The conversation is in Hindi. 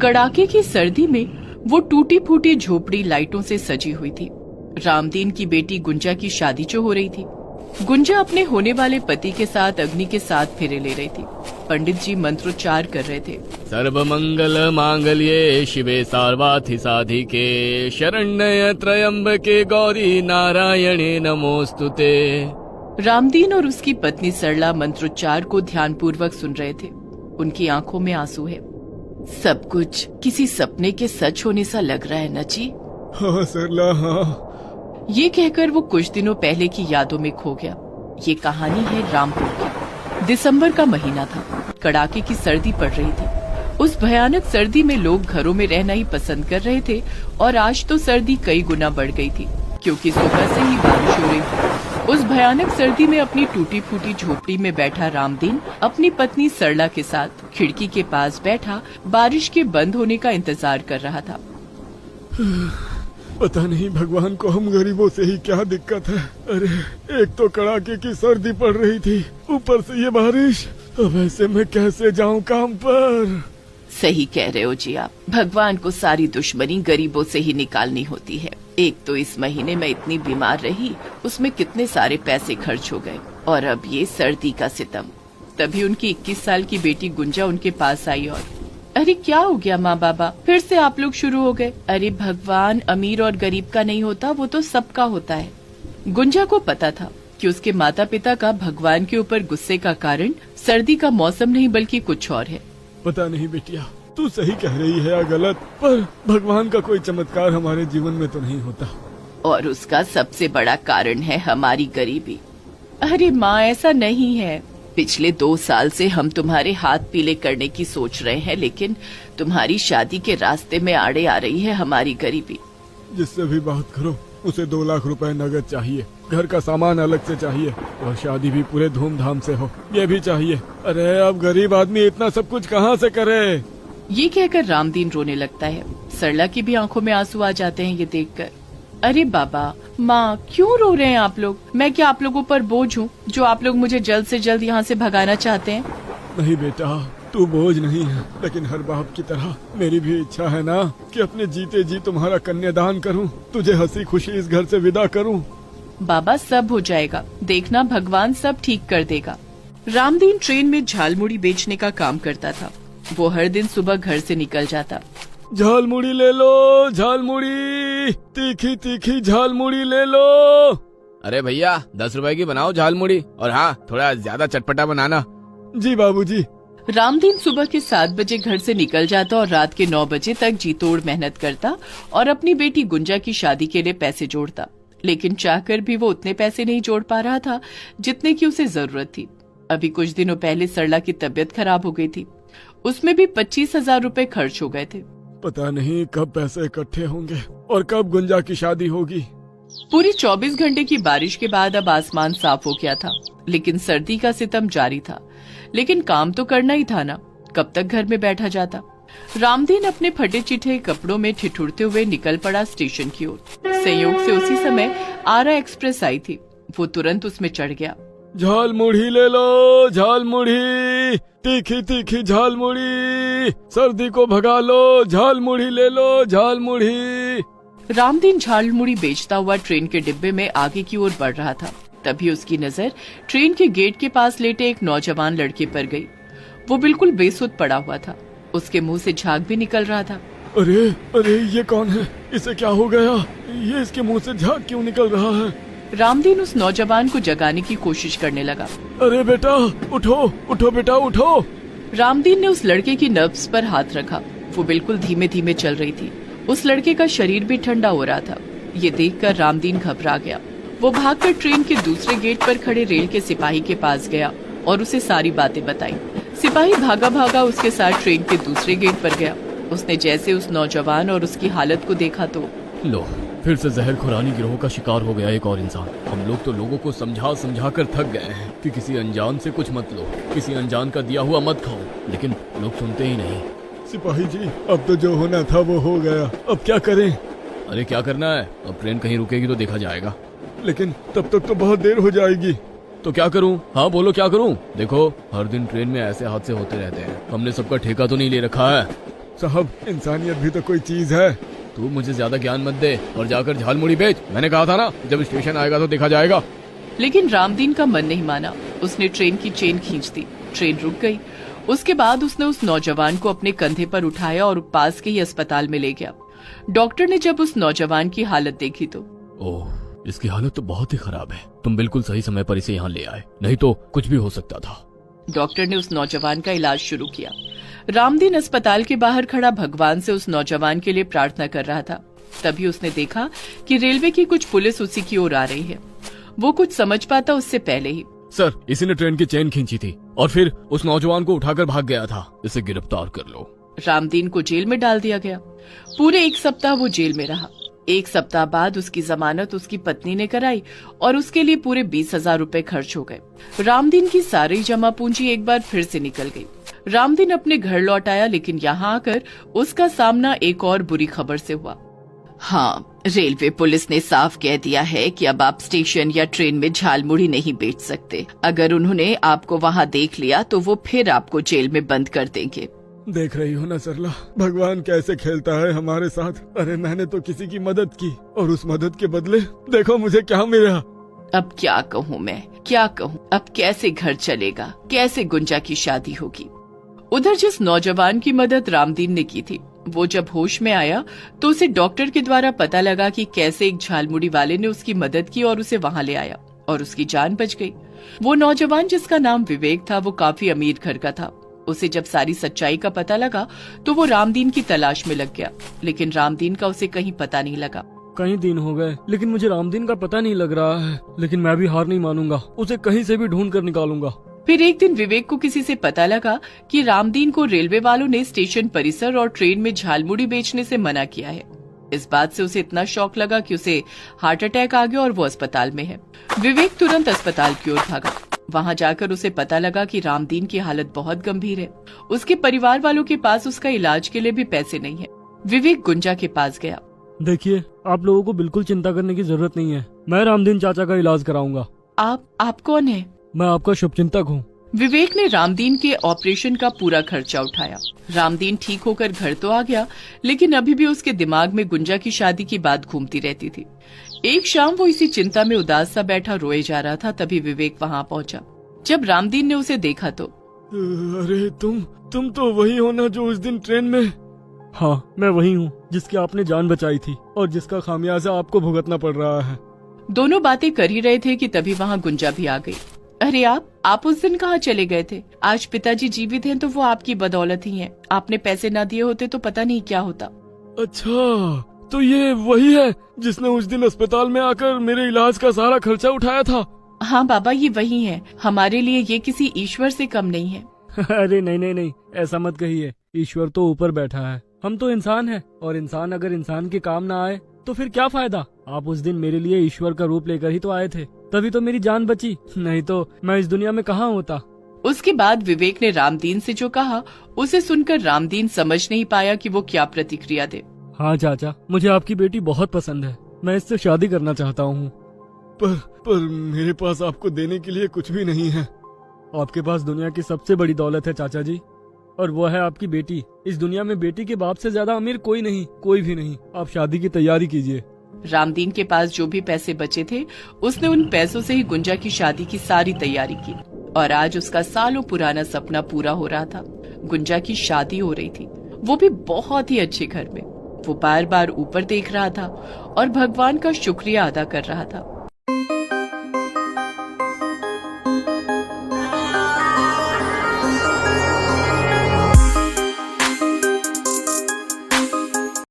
कड़ाके की सर्दी में वो टूटी फूटी झोपड़ी लाइटों से सजी हुई थी। रामदीन की बेटी गुंजा की शादी जो हो रही थी। गुंजा अपने होने वाले पति के साथ अग्नि के साथ फेरे ले रही थी। पंडित जी मंत्रोच्चार कर रहे थे। सर्व मंगल मांगल्ये शिवे सार्वार्थि साधिके शरण्य त्र्यंबके गौरी नारायणे नमोस्तुते। रामदीन और उसकी पत्नी सरला मंत्रोच्चार को ध्यानपूर्वक सुन रहे थे। उनकी आंखों में आंसू है। सब कुछ किसी सपने के सच होने सा लग रहा है न जी? हाँ सरला, हाँ। ये कहकर वो कुछ दिनों पहले की यादों में खो गया। ये कहानी है रामपुर की। दिसंबर का महीना था। कड़ाके की सर्दी पड़ रही थी। उस भयानक सर्दी में लोग घरों में रहना ही पसंद कर रहे थे और आज तो सर्दी कई गुना बढ़ गई थी क्योंकि सुबह से ही बारिश हो रही थी। उस भयानक सर्दी में अपनी टूटी फूटी झोपड़ी में बैठा रामदीन अपनी पत्नी सरला के साथ खिड़की के पास बैठा बारिश के बंद होने का इंतजार कर रहा था। पता नहीं भगवान को हम गरीबों से ही क्या दिक्कत है। अरे एक तो कड़ाके की सर्दी पड़ रही थी, ऊपर से ये बारिश। अब ऐसे मैं कैसे जाऊं काम पर? सही कह रहे हो जी आप। भगवान को सारी दुश्मनी गरीबों से ही निकालनी होती है। एक तो इस महीने में इतनी बीमार रही, उसमें कितने सारे पैसे खर्च हो गए और अब ये सर्दी का सितम। तभी उनकी 21 साल की बेटी गुंजा उनके पास आई और अरे क्या हो गया माँ बाबा, फिर से आप लोग शुरू हो गए? अरे भगवान अमीर और गरीब का नहीं होता, वो तो सबका होता है। गुंजा को पता था कि उसके माता पिता का भगवान के ऊपर गुस्से का कारण सर्दी का मौसम नहीं बल्कि कुछ और है। पता नहीं बेटिया, तू सही कह रही है या गलत, पर भगवान का कोई चमत्कार हमारे जीवन में तो नहीं होता। और उसका सबसे बड़ा कारण है हमारी गरीबी। अरे माँ ऐसा नहीं है। पिछले 2 साल से हम तुम्हारे हाथ पीले करने की सोच रहे हैं, लेकिन तुम्हारी शादी के रास्ते में आड़े आ रही है हमारी गरीबी। जिससे भी बात करो उसे 2 लाख रुपए नगद चाहिए, घर का सामान अलग से चाहिए और शादी भी पूरे धूमधाम से हो, ये भी चाहिए। अरे अब गरीब आदमी इतना सब कुछ कहाँ से करे? ये कहकर रामदीन रोने लगता है। सरला की भी आंखों में आंसू आ जाते हैं ये देखकर। अरे बाबा माँ क्यों रो रहे हैं आप लोग? मैं क्या आप लोगों पर बोझ हूँ जो आप लोग मुझे जल्द से जल्द यहाँ से भगाना चाहते हैं? नहीं बेटा, तू बोझ नहीं है, लेकिन हर बाप की तरह मेरी भी इच्छा है ना कि अपने जीते जी तुम्हारा कन्यादान करूं, तुझे हंसी खुशी इस घर से विदा करूं। बाबा सब हो जाएगा, देखना भगवान सब ठीक कर देगा। रामदीन ट्रेन में झालमुड़ी बेचने का काम करता था। वो हर दिन सुबह घर से निकल जाता। झालमुड़ी ले लो, झालमुड़ी, तीखी तीखी झालमुड़ी ले लो। अरे भैया 10 रुपए की बनाओ झालमुड़ी, और हाँ थोड़ा ज्यादा चटपटा बनाना। जी बाबूजी। रामदीन सुबह के 7 बजे घर से निकल जाता और रात के 9 बजे तक जी तोड़ मेहनत करता और अपनी बेटी गुंजा की शादी के लिए पैसे जोड़ता। लेकिन चाहकर भी वो उतने पैसे नहीं जोड़ पा रहा था जितने की उसे जरूरत थी। अभी कुछ दिनों पहले सरला की तबीयत खराब हो गई थी। उसमें भी 25,000 रुपए खर्च हो गए थे। पता नहीं कब पैसे इकट्ठे होंगे और कब गुंजा की शादी होगी। पूरी 24 घंटे की बारिश के बाद अब आसमान साफ हो गया था, लेकिन सर्दी का सितम जारी था। लेकिन काम तो करना ही था ना, कब तक घर में बैठा जाता। रामदीन अपने फटे चिटे कपड़ों में ठिठुरते हुए निकल पड़ा स्टेशन की ओर। संयोग से उसी समय आरा एक्सप्रेस आई थी। वो तुरंत उसमें चढ़ गया। झालमुड़ी ले लो, झालमुड़ी, तीखी तीखी झालमुड़ी, सर्दी को भगा लो, झालमुड़ी ले लो, झालमुड़ी। रामदीन झालमुड़ी बेचता हुआ ट्रेन के डिब्बे में आगे की ओर बढ़ रहा था। तभी उसकी नजर ट्रेन के गेट के पास लेटे एक नौजवान लड़के पर गई। वो बिल्कुल बेसुध पड़ा हुआ था। उसके मुंह से झाग भी निकल रहा था। अरे अरे ये कौन है? इसे क्या हो गया? ये इसके मुंह से झाग क्यों निकल रहा है? रामदीन उस नौजवान को जगाने की कोशिश करने लगा। अरे बेटा उठो, उठो बेटा उठो। रामदीन ने उस लड़के की नब्ज पर हाथ रखा। वो बिल्कुल धीमे धीमे चल रही थी। उस लड़के का शरीर भी ठंडा हो रहा था। ये देखकर रामदीन घबरा गया। वो भागकर ट्रेन के दूसरे गेट पर खड़े रेल के सिपाही के पास गया और उसे सारी बातें बताई। सिपाही भागा भागा उसके साथ ट्रेन के दूसरे गेट पर गया। उसने जैसे उस नौजवान और उसकी हालत को देखा तो लो, फिर से जहर खुरानी गिरोह का शिकार हो गया एक और इंसान। हम लोग तो लोगों को समझा समझा कर थक गए हैं कि किसी अनजान से कुछ मत लो, किसी अनजान का दिया हुआ मत खाओ, लेकिन लोग सुनते ही नहीं। सिपाही जी, अब तो जो होना था वो हो गया, अब क्या करें? अरे क्या करना है, अब ट्रेन कहीं रुकेगी तो देखा जाएगा। लेकिन तब तक तो बहुत देर हो जाएगी। तो क्या करूं? हाँ बोलो क्या करूं? देखो हर दिन ट्रेन में ऐसे हादसे होते रहते हैं, हमने सबका ठेका तो नहीं ले रखा है। साहब, इंसानियत भी तो कोई चीज है। तू मुझे ज्यादा ज्ञान मत दे और जाकर झालमुड़ी बेच। मैंने कहा था ना, जब स्टेशन आएगा तो देखा जाएगा। लेकिन रामदीन का मन नहीं माना। उसने ट्रेन की चेन खींच दी। ट्रेन रुक गई। उसके बाद उसने उस नौजवान को अपने कंधे पर उठाया और पास के ही अस्पताल में ले गया। डॉक्टर ने जब उस नौजवान की हालत देखी तो ओह, इसकी हालत तो बहुत ही खराब है। तुम बिल्कुल सही समय पर इसे यहाँ ले आए, नहीं तो कुछ भी हो सकता था। डॉक्टर ने उस नौजवान का इलाज शुरू किया। रामदीन अस्पताल के बाहर खड़ा भगवान से उस नौजवान के लिए प्रार्थना कर रहा था। तभी उसने देखा कि रेलवे की कुछ पुलिस उसी की ओर आ रही है। वो कुछ समझ पाता उससे पहले ही। सर, इसी ने ट्रेन की चेन खींची थी और फिर उस नौजवान को उठाकर भाग गया था। इसे गिरफ्तार कर लो। रामदीन को जेल में डाल दिया गया। पूरे 1 सप्ताह वो जेल में रहा। 1 सप्ताह बाद उसकी जमानत उसकी पत्नी ने कराई और उसके लिए पूरे 20,000 रुपए खर्च हो गए। रामदीन की सारी जमा पूंजी एक बार फिर से निकल गई। रामदीन अपने घर लौट आया, लेकिन यहाँ आकर उसका सामना एक और बुरी खबर से हुआ। हाँ, रेलवे पुलिस ने साफ कह दिया है कि अब आप स्टेशन या ट्रेन में झालमुड़ी नहीं बेच सकते। अगर उन्होंने आपको वहाँ देख लिया तो वो फिर आपको जेल में बंद कर देंगे। देख रही हो ना सरला, भगवान कैसे खेलता है हमारे साथ। अरे मैंने तो किसी की मदद की और उस मदद के बदले देखो मुझे क्या मिला। अब क्या कहूँ मैं, क्या कहूँ। अब कैसे घर चलेगा, कैसे गुंजा की शादी होगी। उधर जिस नौजवान की मदद रामदीन ने की थी, वो जब होश में आया तो उसे डॉक्टर के द्वारा पता लगा कि कैसे एक झालमुड़ी वाले ने उसकी मदद की और उसे वहाँ ले आया और उसकी जान बच गई। वो नौजवान जिसका नाम विवेक था, वो काफी अमीर घर का था। उसे जब सारी सच्चाई का पता लगा तो वो रामदीन की तलाश में लग गया, लेकिन रामदीन का उसे कहीं पता नहीं लगा। कई दिन हो गए लेकिन मुझे रामदीन का पता नहीं लग रहा है, लेकिन मैं भी हार नहीं मानूंगा। उसे कहीं से भी ढूंढ कर निकालूंगा। फिर एक दिन विवेक को किसी से पता लगा कि रामदीन को रेलवे वालों ने स्टेशन परिसर और ट्रेन में झालमुड़ी बेचने से मना किया है। इस बात से उसे इतना शौक लगा कि उसे हार्ट अटैक आ गया और वो अस्पताल में है। विवेक तुरंत अस्पताल की ओर भागा। वहां जाकर उसे पता लगा कि रामदीन की हालत बहुत गंभीर है। उसके परिवार वालों के पास उसका इलाज के लिए भी पैसे नहीं है। विवेक गुंजा के पास गया। देखिए, आप लोगों को बिल्कुल चिंता करने की जरूरत नहीं है। मैं रामदीन चाचा का इलाज कराऊंगा। आप कौन है? मैं आपका शुभचिंतक हूँ। विवेक ने रामदीन के ऑपरेशन का पूरा खर्चा उठाया। रामदीन ठीक होकर घर तो आ गया, लेकिन अभी भी उसके दिमाग में गुंजा की शादी की बात घूमती रहती थी। एक शाम वो इसी चिंता में उदास सा बैठा रोए जा रहा था। तभी विवेक वहाँ पहुँचा। जब रामदीन ने उसे देखा तो अरे तुम तो वही हो ना जो उस दिन ट्रेन में। हाँ, मैं वही हूँ जिसकी आपने जान बचाई थी और जिसका खामियाजा आपको भुगतना पड़ रहा है। दोनों बातें कर ही रहे थे कि तभी वहाँ गुंजा भी आ गई। अरे आप उस दिन कहाँ चले गए थे? आज पिताजी जीवित हैं तो वो आपकी बदौलत ही हैं। आपने पैसे ना दिए होते तो पता नहीं क्या होता। अच्छा, तो ये वही है जिसने उस दिन अस्पताल में आकर मेरे इलाज का सारा खर्चा उठाया था? हाँ बाबा, ये वही है। हमारे लिए ये किसी ईश्वर से कम नहीं है। अरे नहीं, ऐसा मत कहिए। ईश्वर तो ऊपर बैठा है, हम तो इंसान हैं, और इंसान अगर इंसान के काम ना आए तो फिर क्या फायदा। आप उस दिन मेरे लिए ईश्वर का रूप लेकर ही तो आए थे, तभी तो मेरी जान बची, नहीं तो मैं इस दुनिया में कहाँ होता। उसके बाद विवेक ने रामदीन से जो कहा, उसे सुनकर रामदीन समझ नहीं पाया कि वो क्या प्रतिक्रिया दे। हाँ चाचा, मुझे आपकी बेटी बहुत पसंद है। मैं इससे शादी करना चाहता हूँ। पर मेरे पास आपको देने के लिए कुछ भी नहीं है। आपके पास दुनिया की सबसे बड़ी दौलत है चाचा जी, और वो है आपकी बेटी। इस दुनिया में बेटी के बाप से ज्यादा अमीर कोई नहीं, कोई भी नहीं। आप शादी की तैयारी कीजिए। रामदीन के पास जो भी पैसे बचे थे, उसने उन पैसों से ही गुंजा की शादी की सारी तैयारी की, और आज उसका सालों पुराना सपना पूरा हो रहा था। गुंजा की शादी हो रही थी, वो भी बहुत ही अच्छे घर में। वो बार बार ऊपर देख रहा था और भगवान का शुक्रिया अदा कर रहा था।